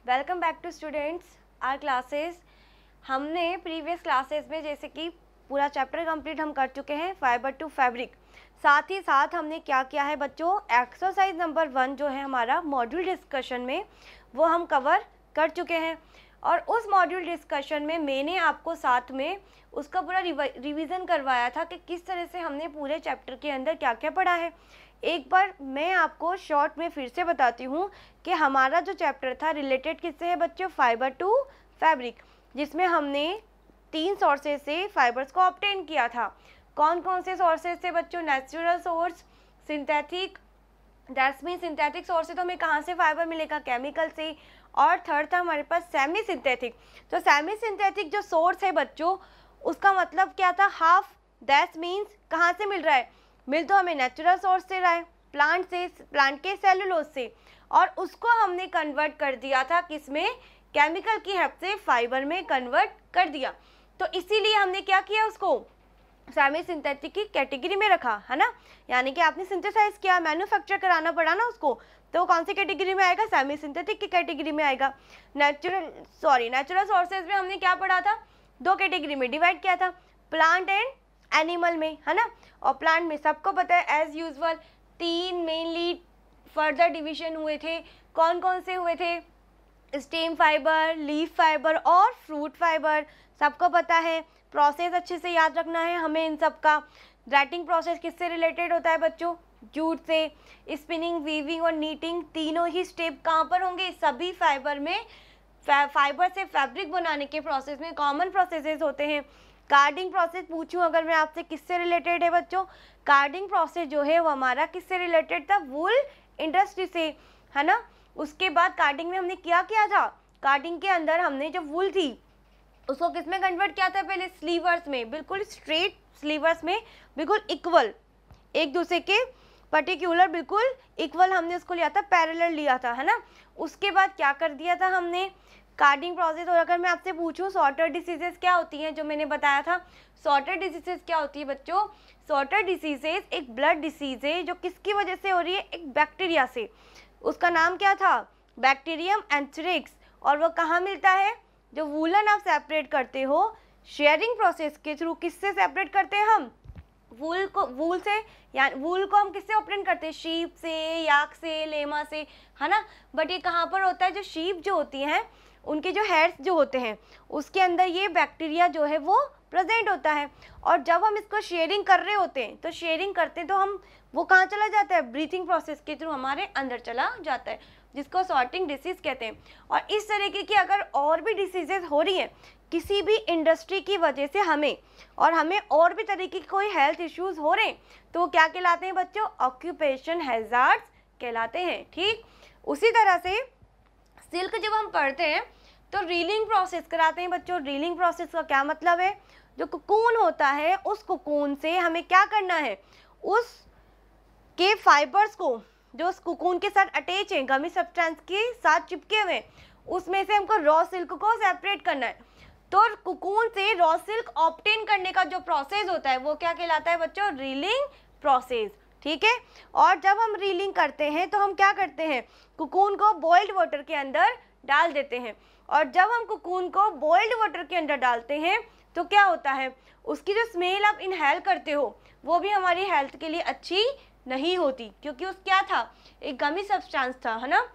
Welcome back to students are classes. हमने previous classes में जैसे कि पूरा चैप्टर कंप्लीट हम कर चुके हैं फाइबर टू फैब्रिक। साथ ही साथ हमने क्या किया है बच्चों, एक्सरसाइज नंबर 1 जो है हमारा मॉड्यूल डिस्कशन में वो हम कवर कर चुके हैं। और उस मॉड्यूल डिस्कशन में मैंने आपको साथ में उसका पूरा रिवीजन करवाया था कि किस तरह से हमने पूरे चैप्टर के अंदर क्या क्या पढ़ा है। एक बार मैं आपको शॉर्ट में फिर से बताती हूँ कि हमारा जो चैप्टर था रिलेटेड किससे है बच्चों, फाइबर टू फैब्रिक, जिसमें हमने 3 सोर्सेज से फाइबर्स को ऑब्टेन किया था। कौन कौन से सोर्सेज थे बच्चों? Natural source, synthetic, that's mean synthetic source से तो हमें कहाँ से फाइबर मिलेगा, केमिकल से। और थर्ड था हमारे पास सेमी सिंथेटिक। तो सेमी सिंथेटिक जो सोर्स है बच्चों, उसका मतलब क्या था, हाफ, दैट्स मीन्स कहाँ से मिल रहा है, मिल तो हमें नेचुरल सोर्स से रहा है, प्लांट से, प्लांट के सेलुलोज से, और उसको हमने कन्वर्ट कर दिया था किसमें, केमिकल की हेल्प से फाइबर में कन्वर्ट कर दिया। तो इसीलिए हमने क्या किया, उसको सेमी सिंथेटिक की कैटेगरी में रखा है ना, यानी कि आपने सिंथेसाइज किया, मैन्युफैक्चर कराना पड़ा ना उसको, तो कौन सी कैटेगरी में आएगा, सेमी सिंथेटिक की कैटेगरी में आएगा। नेचुरल सोर्सेज में हमने क्या पढ़ा था, 2 कैटेगरी में डिवाइड किया था, प्लांट एंड एनिमल में, है ना। और प्लांट में सबको पता है as usual 3 mainly further division हुए थे। कौन कौन से हुए थे? स्टेम फाइबर, लीफ फाइबर और फ्रूट फाइबर, सबको पता है। प्रोसेस अच्छे से याद रखना है हमें इन सब का। राइटिंग प्रोसेस किससे रिलेटेड होता है बच्चों? जूट से। स्पिनिंग, वीविंग और नीटिंग, तीनों ही स्टेप कहाँ पर होंगे? सभी फाइबर में, फाइबर से फैब्रिक बनाने के प्रोसेस में कॉमन प्रोसेसेस होते हैं। कार्डिंग प्रोसेस पूछूं अगर मैं आपसे, किससे रिलेटेड है बच्चों? कार्डिंग प्रोसेस जो है वो हमारा किससे रिलेटेड था? वूल इंडस्ट्री से, है ना। उसके बाद कार्डिंग में हमने क्या किया था, कार्डिंग के अंदर हमने जो वूल थी उसको किस में कन्वर्ट किया था? पहले स्लीवर्स में, बिल्कुल स्ट्रेट स्लीवर्स में, बिल्कुल इक्वल, एक दूसरे के पर्टिकुलर बिल्कुल इक्वल हमने उसको लिया था, पैरेलल लिया था, है ना। उसके बाद क्या कर दिया था हमने, कार्डिंग प्रोसेस। और अगर मैं आपसे पूछूं सॉर्टर डिसीजेस क्या होती हैं, जो मैंने बताया था, सॉर्टर डिसीजेस क्या होती है बच्चों? सॉर्टर डिसीजेस एक ब्लड डिसीज है जो किसकी वजह से हो रही है? एक बैक्टीरिया से। उसका नाम क्या था? Bacterium anthrax. और वो कहाँ मिलता है? जो वूलन आप सेपरेट करते हो शेयरिंग प्रोसेस के थ्रू, किससे सेपरेट करते हैं हम? वूल से, यानी वूल को हम किससे ऑब्टेन करते हैं? शीप से, याक से, लेमा से, है ना। बट ये कहाँ पर होता है? जो शीप जो होती हैं उनके जो हेड्स जो होते हैं उसके अंदर ये बैक्टीरिया जो है वो प्रेजेंट होता है। और जब हम इसको शेयरिंग कर रहे होते हैं, तो शेयरिंग करते हैं तो हम वो कहाँ चला जाता है? ब्रीथिंग प्रोसेस के थ्रू हमारे अंदर चला जाता है, जिसको सॉर्टिंग डिसीज कहते हैं। और इस तरीके की अगर और भी डिसीजेज हो रही हैं किसी भी इंडस्ट्री की वजह से हमें, और हमें और भी तरीके की कोई हेल्थ इश्यूज हो रहे हैं, तो वो क्या कहलाते हैं बच्चों? ऑक्यूपेशन हैजार्ड्स कहलाते हैं। ठीक उसी तरह से सिल्क जब हम पढ़ते हैं तो रीलिंग प्रोसेस कराते हैं बच्चों। रीलिंग प्रोसेस का क्या मतलब है? जो कोकून होता है उस कोकून से हमें क्या करना है, उस के फाइबर्स को जो उस कोकून के साथ अटैच है, गमी सब्सटेंस के साथ चिपके हुए, उसमें से हमको रॉ सिल्क को सेपरेट करना है। तो कोकून से रॉ सिल्क ऑब्टेन करने का जो प्रोसेस होता है वो क्या कहलाता है बच्चों? Reeling process. ठीक है। और जब हम रीलिंग करते हैं तो हम क्या करते हैं? कोकून को बॉइल्ड वाटर के अंदर डाल देते हैं। और जब हम कोकून को बॉइल्ड वाटर के अंदर डालते हैं तो क्या होता है? उसकी जो स्मेल आप इनहेल करते हो वो भी हमारी हेल्थ के लिए अच्छी नहीं होती, क्योंकि उस क्या था? एक गमी सब्सटेंस था, है ना।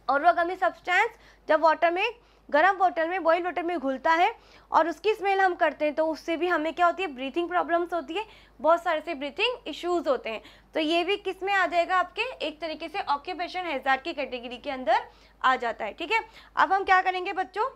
और वो गमी सब्सटेंस जब वाटर में, गर्म वाटर में, बॉइल्ड वाटर में घुलता है और उसकी स्मेल हम करते हैं तो उससे भी हमें क्या होती है? ब्रीथिंग प्रॉब्लम्स होती है, बहुत सारे से ब्रीथिंग इश्यूज होते हैं। तो ये भी किस में आ जाएगा? आपके एक तरीके से ऑक्यूपेशन हैजार्ड की कैटेगरी के अंदर आ जाता है। ठीक है। अब हम क्या करेंगे बच्चों,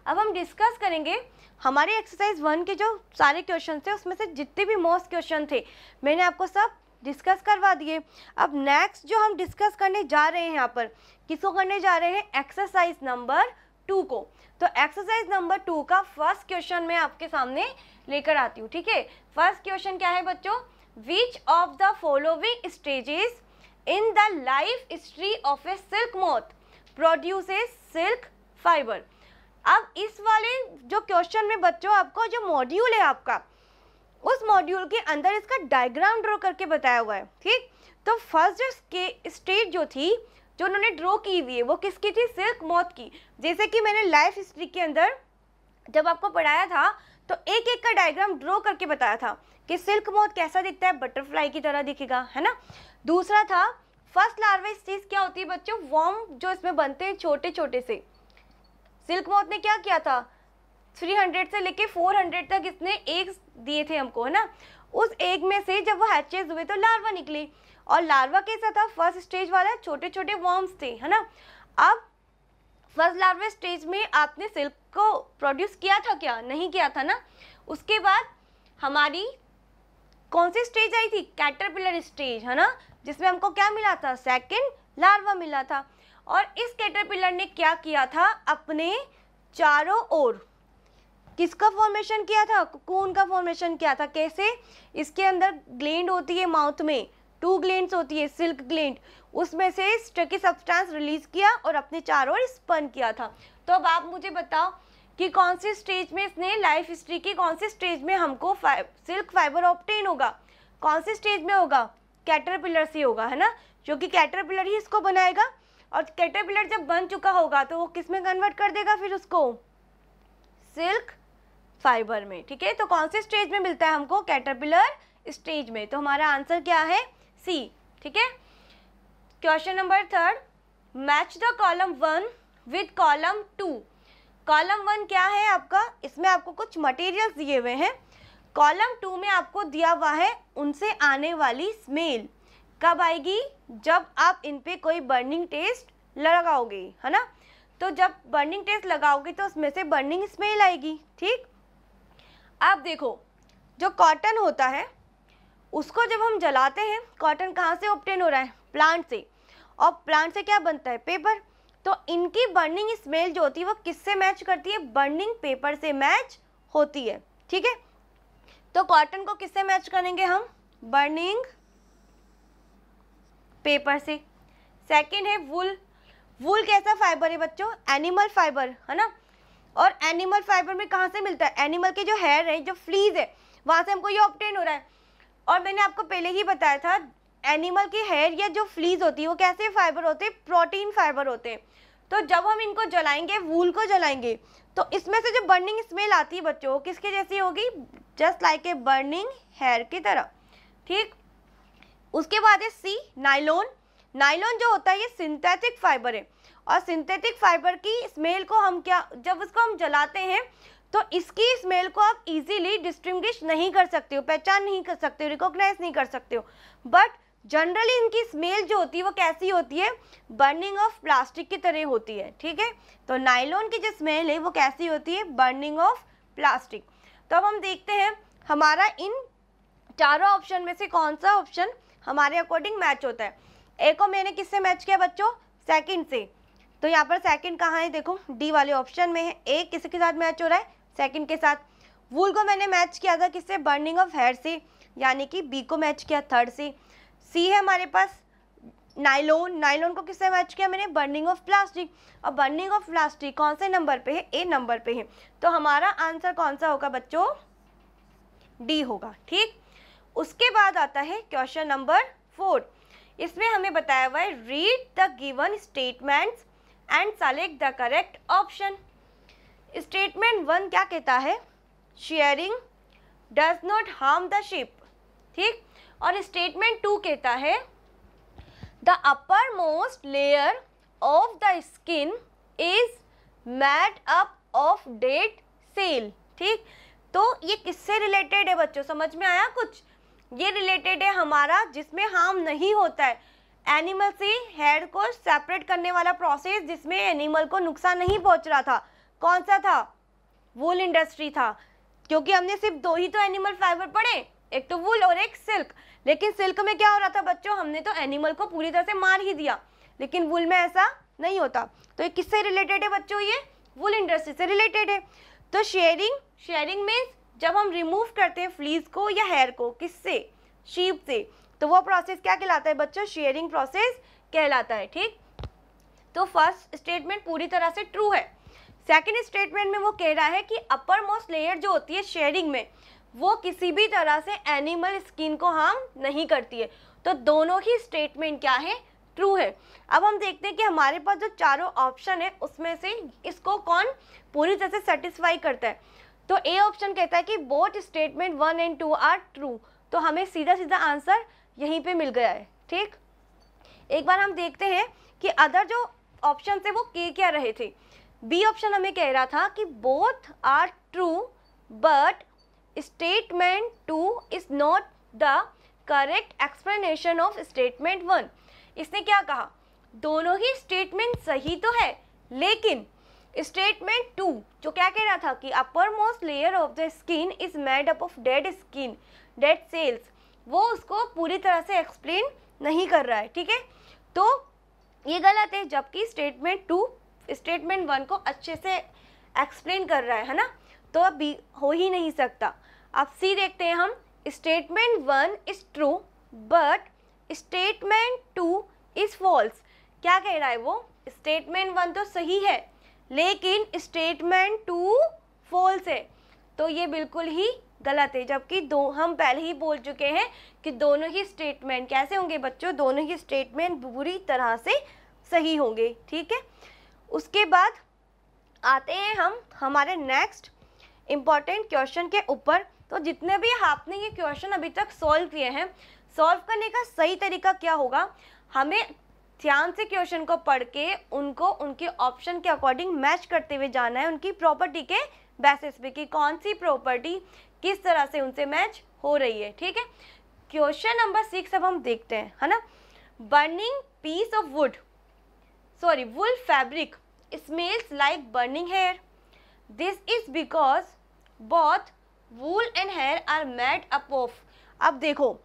अब हम डिस्कस करेंगे हमारे एक्सरसाइज 1 के जो सारे क्वेश्चन थे उसमें से जितने भी मोस्ट क्वेश्चन थे मैंने आपको सब डिस्कस करवा दिए। अब नेक्स्ट जो हम डिस्कस करने जा रहे हैं यहाँ पर, किसको करने जा रहे हैं? एक्सरसाइज नंबर 2 को। तो एक्सरसाइज नंबर 2 का फर्स्ट क्वेश्चन मैं आपके सामने लेकर आती हूँ। ठीक है। फर्स्ट क्वेश्चन क्या है बच्चों? Which of the following stages in the life history of A silk moth produces silk fibre. अब इस वाले जो क्वेश्चन में बच्चों आपको जो मॉड्यूल है आपका, उस मॉड्यूल के अंदर इसका डायग्राम ड्रॉ करके बताया हुआ है। ठीक। तो फर्स्ट जो स्टेज जो थी जो उन्होंने ड्रॉ की हुई है वो किसकी थी, सिल्क मॉथ की। जैसे कि मैंने लाइफ हिस्ट्री के अंदर जब आपको पढ़ाया था तो एक एक का डायग्राम ड्रॉ करके बताया था कि सिल्क मॉथ कैसा दिखता है, बटरफ्लाई की तरह दिखेगा, है ना। दूसरा था फर्स्ट लार्वा स्टेज क्या होती है बच्चों, वॉर्म जो इसमें बनते हैं छोटे छोटे से। सिल्क मॉथ ने क्या किया था, 300 से लेके 400 तक इसने एग्स दिए थे हमको, है ना। उस एग में से जब वो हैचेज हुए तो लार्वा निकली, और लार्वा कैसा था, फर्स्ट स्टेज वाला, छोटे छोटे वॉर्म्स थे, है ना। अब फर्स्ट लार्वा स्टेज में आपने सिल्क को प्रोड्यूस किया था क्या, नहीं किया था ना। उसके बाद हमारी कौन सी स्टेज आई थी, कैटरपिलर स्टेज, है ना, जिसमें हमको क्या मिला था, सेकंड लार्वा मिला था। और इस कैटरपिलर ने क्या किया था, अपने चारों ओर किसका फॉर्मेशन किया था, कोकून का फॉर्मेशन किया था। कैसे, इसके अंदर ग्लैंड होती है माउथ में, 2 ग्लैंड्स होती है, सिल्क ग्लैंड, उसमें से स्टकी सब्सटेंस रिलीज किया और अपने चारों ओर स्पन किया था। तो अब आप मुझे बताओ कि कौन सी स्टेज में इसने, लाइफ हिस्ट्री की कौन सी स्टेज में हमको सिल्क फाइबर ऑब्टेन होगा, कौन सी स्टेज में होगा, कैटरपिलर से होगा, है ना, क्योंकि कैटरपिलर ही इसको बनाएगा। और कैटरपिलर जब बन चुका होगा तो वो किस में कन्वर्ट कर देगा फिर उसको, सिल्क फाइबर में, ठीक है। तो कौन से स्टेज में मिलता है हमको, कैटरपिलर स्टेज में। तो हमारा आंसर क्या है, सी, ठीक है। Question number 3, match the column 1 with column 2। Column 1 क्या है आपका, इसमें आपको कुछ मटेरियल्स दिए हुए हैं। कॉलम 2 में आपको दिया हुआ है उनसे आने वाली स्मेल कब आएगी, जब आप इन पे कोई बर्निंग टेस्ट लगाओगे, है ना। तो जब बर्निंग टेस्ट लगाओगे तो उसमें से बर्निंग स्मेल आएगी, ठीक। अब देखो, जो कॉटन होता है उसको जब हम जलाते हैं, कॉटन कहाँ से ऑब्टेन हो रहा है, प्लांट से, और प्लांट से क्या बनता है, पेपर। तो इनकी बर्निंग स्मेल जो होती है वो किससे मैच करती है, बर्निंग पेपर से मैच होती है, ठीक है। तो कॉटन को किससे मैच करेंगे हम, बर्निंग पेपर से। सेकंड है वूल। वूल कैसा फाइबर है बच्चों, एनिमल फाइबर, है ना। और एनिमल फाइबर में कहाँ से मिलता है, एनिमल के जो हेयर है, जो फ्लीज है, वहाँ से हमको ये ऑब्टेन हो रहा है। और मैंने आपको पहले ही बताया था, एनिमल की हेयर या जो फ्लीज होती है वो कैसे फाइबर होते हैं, प्रोटीन फाइबर होते हैं। तो जब हम इनको जलाएंगे, वूल को जलाएंगे, तो इसमें से जो बर्निंग स्मेल आती है बच्चों, किसके जैसी होगी, just like a burning hair की तरह, ठीक। उसके बाद है सी, नायलॉन। नायलॉन जो होता है ये सिंथेटिक फाइबर है, और सिंथेटिक फाइबर की स्मेल को हम क्या, जब उसको हम जलाते हैं तो इसकी स्मेल को आप इजीली डिस्टिंग्विश नहीं कर सकते हो, पहचान नहीं कर सकते हो, रिकॉग्नाइज नहीं कर सकते हो। बट जनरली इनकी स्मेल जो होती है वो कैसी होती है, बर्निंग ऑफ प्लास्टिक की तरह होती है, ठीक है। तो नायलॉन की जो स्मेल है वो कैसी होती है, बर्निंग ऑफ प्लास्टिक। तो अब हम देखते हैं हमारा इन चारों ऑप्शन में से कौन सा ऑप्शन हमारे अकॉर्डिंग मैच होता है। ए को मैंने किससे मैच किया बच्चों, सेकंड से। तो यहाँ पर सेकंड कहाँ है, देखो डी वाले ऑप्शन में है। ए किसके साथ मैच हो रहा है, सेकंड के साथ। वूल को मैंने मैच किया था किससे, बर्निंग ऑफ हेयर से, यानी कि बी को मैच किया थर्ड से। सी है हमारे पास नायलॉन। नायलॉन को किससे मैच किया मैंने, बर्निंग ऑफ प्लास्टिक। और बर्निंग ऑफ प्लास्टिक कौन से नंबर पे है, ए नंबर पे है। तो हमारा आंसर कौन सा होगा बच्चों, डी होगा, ठीक। उसके बाद आता है क्वेश्चन नंबर 4। इसमें हमें बताया हुआ है read the given statements and select the correct option. Statement 1 क्या कहता है, shearing does not harm the sheep, ठीक। और स्टेटमेंट 2 कहता है the uppermost layer of the skin is made up of dead cell, ठीक। तो ये किससे रिलेटेड है बच्चों, समझ में आया कुछ। ये रिलेटेड है हमारा जिसमें हार्म नहीं होता है, एनिमल से हेयर को सेपरेट करने वाला प्रोसेस जिसमें एनिमल को नुकसान नहीं पहुंच रहा था। कौन सा था, वूल इंडस्ट्री था, क्योंकि हमने सिर्फ 2 ही तो एनिमल फाइबर पढ़े, एक तो वूल और एक सिल्क। लेकिन सिल्क में क्या हो रहा था बच्चों, हमने तो एनिमल को पूरी तरह से मार ही दिया, लेकिन वूल में ऐसा नहीं होता। तो ये किससे रिलेटेड है बच्चों, ये वूल इंडस्ट्री से रिलेटेड है। तो शेयरिंग मीन्स जब हम रिमूव करते हैं फ्लीज को या हेयर को, किससे, शीप से, तो वो प्रोसेस क्या कहलाता है बच्चों, शेयरिंग प्रोसेस कहलाता है, ठीक। तो फर्स्ट स्टेटमेंट पूरी तरह से ट्रू है। सेकंड स्टेटमेंट में वो कह रहा है कि अपर मोस्ट लेयर जो होती है शेयरिंग में, वो किसी भी तरह से एनिमल स्किन को हार्म नहीं करती है। तो दोनों ही स्टेटमेंट क्या है, ट्रू है। अब हम देखते हैं कि हमारे पास जो चारों ऑप्शन है उसमें से इसको कौन पूरी तरह से सेटिस्फाई करता है। तो ए ऑप्शन कहता है कि both statement 1 and 2 are true, तो हमें सीधा सीधा आंसर यहीं पे मिल गया है। ठीक, एक बार हम देखते हैं कि अदर जो ऑप्शन थे वो क्या रहे थे। बी ऑप्शन हमें कह रहा था कि both are true but statement 2 is not the correct explanation of statement 1। इसने क्या कहा, दोनों ही स्टेटमेंट सही तो है, लेकिन स्टेटमेंट 2 जो क्या कह रहा था कि upper most layer of the skin is made up of dead skin, dead cells, वो उसको पूरी तरह से एक्सप्लेन नहीं कर रहा है। ठीक है, तो ये गलत है, जबकि स्टेटमेंट 2 स्टेटमेंट 1 को अच्छे से एक्सप्लेन कर रहा है ना, तो अब भी हो ही नहीं सकता। अब सी देखते हैं हम, statement 1 is true but statement 2 is false. क्या कह रहा है वो, स्टेटमेंट 1 तो सही है लेकिन स्टेटमेंट 2 फॉल्स है, तो ये बिल्कुल ही गलत है। जबकि हम पहले ही बोल चुके हैं कि दोनों ही स्टेटमेंट कैसे होंगे बच्चों, दोनों ही स्टेटमेंट पूरी तरह से सही होंगे। ठीक है, उसके बाद आते हैं हम हमारे नेक्स्ट इम्पॉर्टेंट क्वेश्चन के ऊपर। तो जितने भी आपने ये क्वेश्चन अभी तक सॉल्व किए हैं, सॉल्व करने का सही तरीका क्या होगा, हमें ध्यान से क्वेश्चन को पढ़ के उनको उनके ऑप्शन के अकॉर्डिंग मैच करते हुए जाना है, उनकी प्रॉपर्टी के बेसिस पे कि कौन सी प्रॉपर्टी किस तरह से उनसे मैच हो रही है। ठीक है, क्वेश्चन नंबर 6 अब हम देखते हैं, है ना। Burning piece of wool fabric smells like burning hair, this is because both wool and hair are made up of. अब देखो,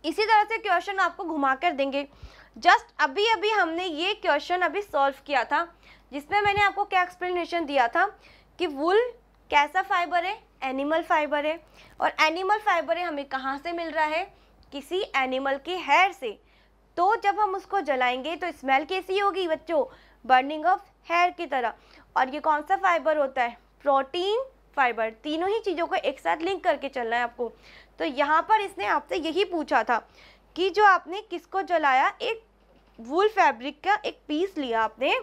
इसी तरह से क्वेश्चन आपको घुमा कर देंगे। जस्ट अभी अभी हमने ये क्वेश्चन अभी सॉल्व किया था, जिसमें मैंने आपको क्या एक्सप्लेनेशन दिया था कि वुल कैसा फाइबर है, एनिमल फाइबर है, और एनिमल फाइबर है हमें कहाँ से मिल रहा है, किसी एनिमल के हेयर से। तो जब हम उसको जलाएंगे तो स्मेल कैसी होगी बच्चों, बर्निंग ऑफ हेयर की तरह। और ये कौन सा फाइबर होता है, प्रोटीन फाइबर। तीनों ही चीज़ों को एक साथ लिंक करके चलना है आपको। तो यहाँ पर इसने आपसे यही पूछा था कि जो आपने किसको जलाया, एक वूल फैब्रिक का एक पीस लिया आपने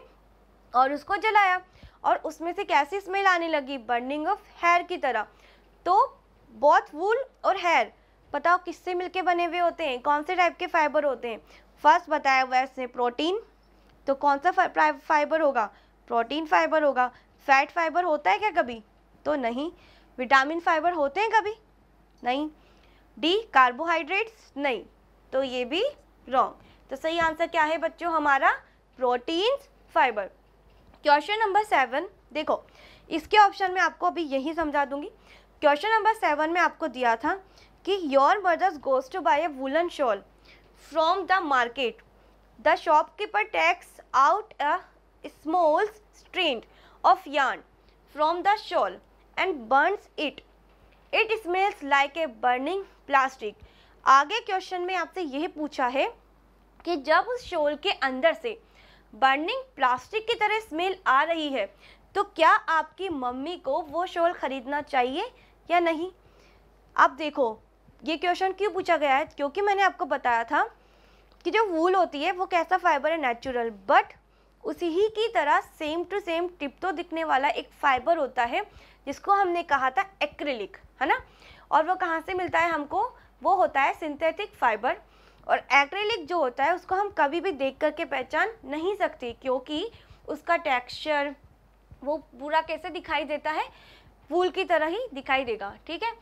और उसको जलाया, और उसमें से कैसी स्मेल आने लगी, बर्निंग ऑफ हेयर की तरह। तो बोथ वूल और हेयर बताओ किससे मिलके बने हुए होते हैं, कौन से टाइप के फाइबर होते हैं। फर्स्ट बताया हुआ है प्रोटीन, तो कौन सा फाइबर होगा, प्रोटीन फाइबर होगा। फैट फाइबर होता है क्या कभी, तो नहीं। विटामिन फाइबर होते हैं कभी, नहीं। डी कार्बोहाइड्रेट्स, नहीं, तो ये भी रॉन्ग। तो सही आंसर क्या है बच्चों हमारा, प्रोटीन फाइबर। क्वेश्चन नंबर 7 देखो, इसके ऑप्शन में आपको अभी यही समझा दूंगी। क्वेश्चन नंबर 7 में आपको दिया था कि your mothers goes to buy a woollen shawl from the market, the shopkeeper takes out a small string of yarn from the shawl and burns it. It smells like a burning plastic. आगे question में आपसे यही पूछा है कि जब उस shawl के अंदर से बर्निंग प्लास्टिक की तरह स्मेल आ रही है, तो क्या आपकी मम्मी को वो शॉल खरीदना चाहिए या नहीं। अब देखो, ये क्वेश्चन क्यों पूछा गया है, क्योंकि मैंने आपको बताया था कि जो वूल होती है वो कैसा फाइबर है, नेचुरल, बट उसी ही की तरह सेम टू सेम टिप तो दिखने वाला एक फाइबर होता है जिसको हमने कहा था एक्रिलिक, है ना। और वो कहाँ से मिलता है हमको, वो होता है सिंथेटिक फाइबर। और एक्रिलिक जो होता है उसको हम कभी भी देख करके पहचान नहीं सकते, क्योंकि उसका टेक्सचर वो पूरा कैसे दिखाई देता है, वूल की तरह ही दिखाई देगा। ठीक है,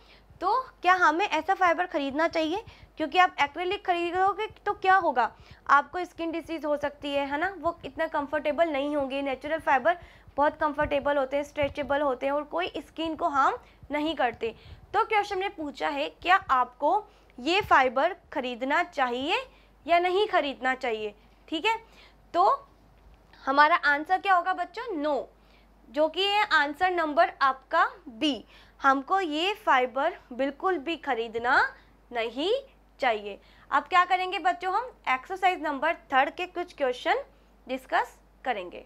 तो क्या हमें ऐसा फाइबर खरीदना चाहिए, क्योंकि आप एक्रिलिक खरीदोगे तो क्या होगा, आपको स्किन डिसीज हो सकती है ना, वो इतना कंफर्टेबल नहीं होंगे। नेचुरल फाइबर बहुत कंफर्टेबल होते हैं, स्ट्रेचेबल होते हैं और कोई स्किन को हार्म नहीं करते। तो क्वेश्चन ने पूछा है क्या आपको ये फाइबर खरीदना चाहिए या नहीं खरीदना चाहिए। ठीक है, तो हमारा आंसर क्या होगा बच्चों, नो, जो कि है आंसर नंबर आपका बी। हमको ये फाइबर बिल्कुल भी खरीदना नहीं चाहिए। अब क्या करेंगे बच्चों, हम एक्सरसाइज नंबर 3 के कुछ क्वेश्चन डिस्कस करेंगे।